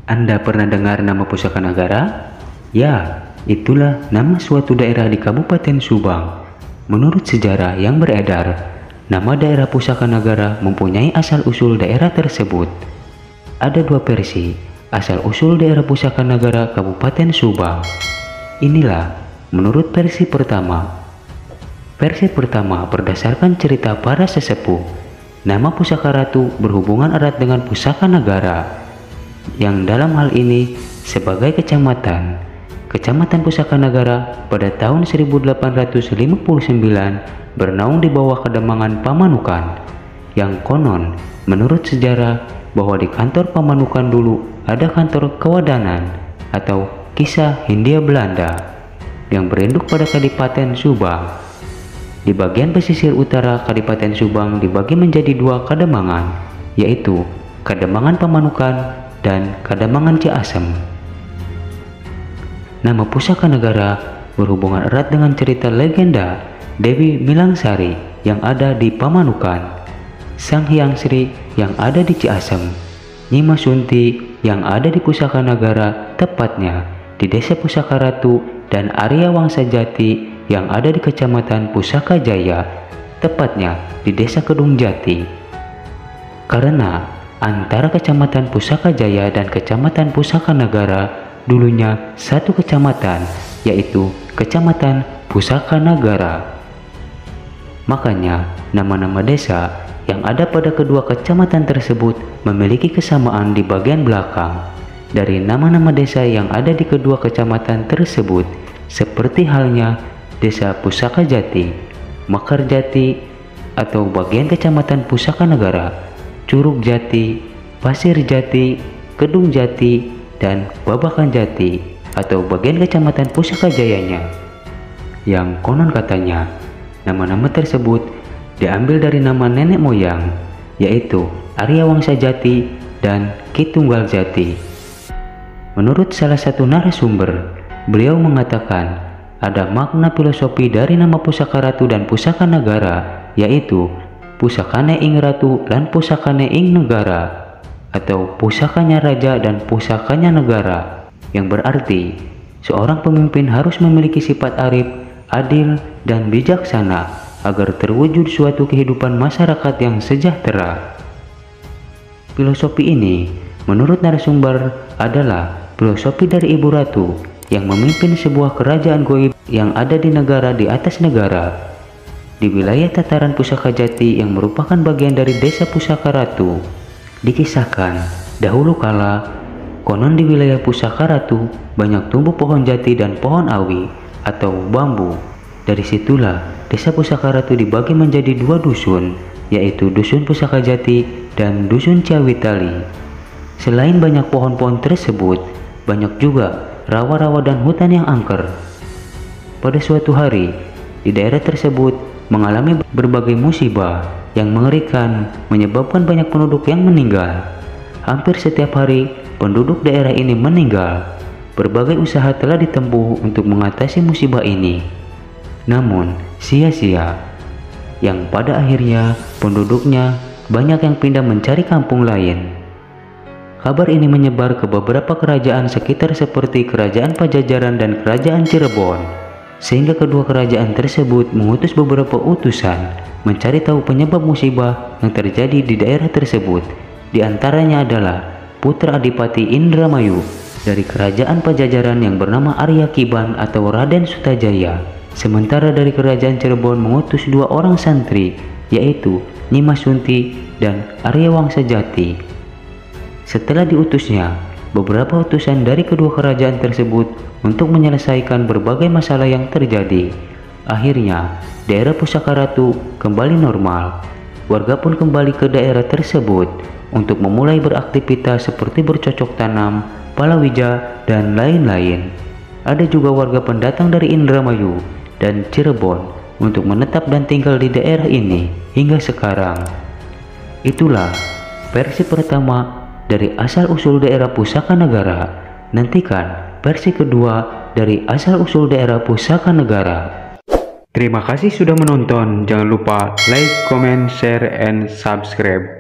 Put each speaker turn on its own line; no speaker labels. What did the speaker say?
Anda pernah dengar nama Pusaka Nagara? Ya, itulah nama suatu daerah di Kabupaten Subang. Menurut sejarah yang beredar, nama daerah Pusaka Nagara mempunyai asal-usul daerah tersebut. Ada dua versi asal-usul daerah Pusaka Nagara Kabupaten Subang. Inilah menurut versi pertama. Versi pertama berdasarkan cerita para sesepuh. Nama Pusaka Ratu berhubungan erat dengan Pusaka Nagara, yang dalam hal ini sebagai kecamatan. Kecamatan Pusaka Nagara pada tahun 1859 bernaung di bawah Kademangan Pamanukan, yang konon menurut sejarah bahwa di kantor Pamanukan dulu ada kantor kewadanan atau kisah Hindia Belanda yang berinduk pada Kadipaten Subang. Di bagian pesisir utara Kadipaten Subang dibagi menjadi dua kademangan, yaitu Kademangan Pamanukan dan Kademangan Ciasem. Nama Pusaka Nagara berhubungan erat dengan cerita legenda Dewi Milangsari yang ada di Pamanukan, Sang Hyang Sri yang ada di Ciasem, Nyi Masunti yang ada di Pusaka Nagara, tepatnya di Desa Pusaka Ratu, dan Arya Wangsa Jati yang ada di Kecamatan Pusaka Jaya, tepatnya di Desa Kedung Jati. Karena antara Kecamatan Pusaka Jaya dan Kecamatan Pusaka Nagara dulunya satu kecamatan, yaitu Kecamatan Pusaka Nagara. Makanya nama-nama desa yang ada pada kedua kecamatan tersebut memiliki kesamaan di bagian belakang dari nama-nama desa yang ada di kedua kecamatan tersebut, seperti halnya Desa Pusaka Jati, Mekar Jati, atau bagian Kecamatan Pusaka Nagara, Curug Jati, Pasir Jati, Kedung Jati, dan Babakan Jati, atau bagian Kecamatan Pusaka Jayanya, yang konon katanya nama-nama tersebut diambil dari nama nenek moyang, yaitu Arya Wangsa Jati dan Ki Tunggal Jati. Menurut salah satu narasumber, beliau mengatakan ada makna filosofi dari nama Pusaka Ratu dan Pusaka Nagara, yaitu Pusakane ing Ratu dan Pusakane ing Negara, atau Pusakanya Raja dan Pusakanya Negara, yang berarti seorang pemimpin harus memiliki sifat arif, adil, dan bijaksana agar terwujud suatu kehidupan masyarakat yang sejahtera. Filosofi ini menurut narasumber adalah filosofi dari Ibu Ratu yang memimpin sebuah kerajaan goib yang ada di negara di atas negara, di wilayah tataran Pusaka Jati yang merupakan bagian dari Desa Pusaka Ratu. Dikisahkan dahulu kala, konon di wilayah Pusaka Ratu banyak tumbuh pohon jati dan pohon awi atau bambu. Dari situlah Desa Pusaka Ratu dibagi menjadi dua dusun, yaitu Dusun Pusaka Jati dan Dusun Ciawitali. Selain banyak pohon-pohon tersebut, banyak juga rawa-rawa dan hutan yang angker. Pada suatu hari, di daerah tersebut mengalami berbagai musibah yang mengerikan, menyebabkan banyak penduduk yang meninggal. Hampir setiap hari penduduk daerah ini meninggal. Berbagai usaha telah ditempuh untuk mengatasi musibah ini, namun sia-sia, yang pada akhirnya penduduknya banyak yang pindah mencari kampung lain. Kabar ini menyebar ke beberapa kerajaan sekitar seperti Kerajaan Pajajaran dan Kerajaan Cirebon, sehingga kedua kerajaan tersebut mengutus beberapa utusan mencari tahu penyebab musibah yang terjadi di daerah tersebut. Di antaranya adalah putra Adipati Indramayu dari Kerajaan Pajajaran yang bernama Arya Kiban atau Raden Sutajaya. Sementara dari Kerajaan Cirebon mengutus dua orang santri, yaitu Nyi Masunti dan Arya Wangsa Jati. Setelah diutusnya beberapa utusan dari kedua kerajaan tersebut untuk menyelesaikan berbagai masalah yang terjadi, akhirnya daerah Pusaka Ratu kembali normal. Warga pun kembali ke daerah tersebut untuk memulai beraktivitas seperti bercocok tanam, palawija, dan lain-lain. Ada juga warga pendatang dari Indramayu dan Cirebon untuk menetap dan tinggal di daerah ini hingga sekarang. Itulah versi pertama dari asal-usul daerah Pusaka Nagara. Nantikan versi kedua dari asal-usul daerah Pusaka Nagara. Terima kasih sudah menonton. Jangan lupa like, comment, share, and subscribe.